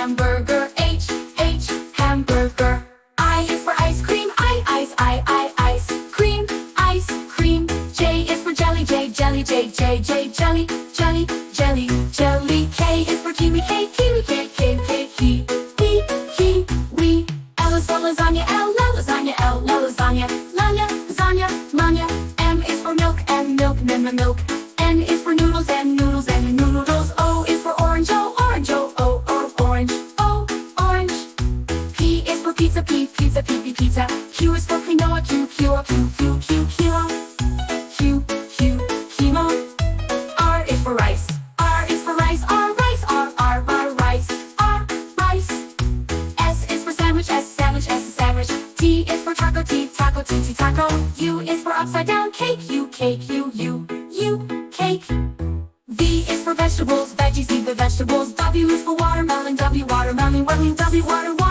hamburger. H hamburger. I is for ice cream. Ice cream. Ice cream. J is for jelly. Jelly. Jelly. K is for kiwi. Kiwi. We. L is for lasagna. Lasagna. Lasagna. M is for milk. Milk. N is for noodles. Noodles. O is for orange. Orange. P is for pizza. Pizza. Q is for quinoa. Kilo. R is for rice. R is for rice. Rice. S is for sandwich. Sandwich. T is for taco. Taco. U is for upside down cake. Cake. V is for vegetables. Veggies. Vegetables. W is for watermelon. Watermelon. W. Water.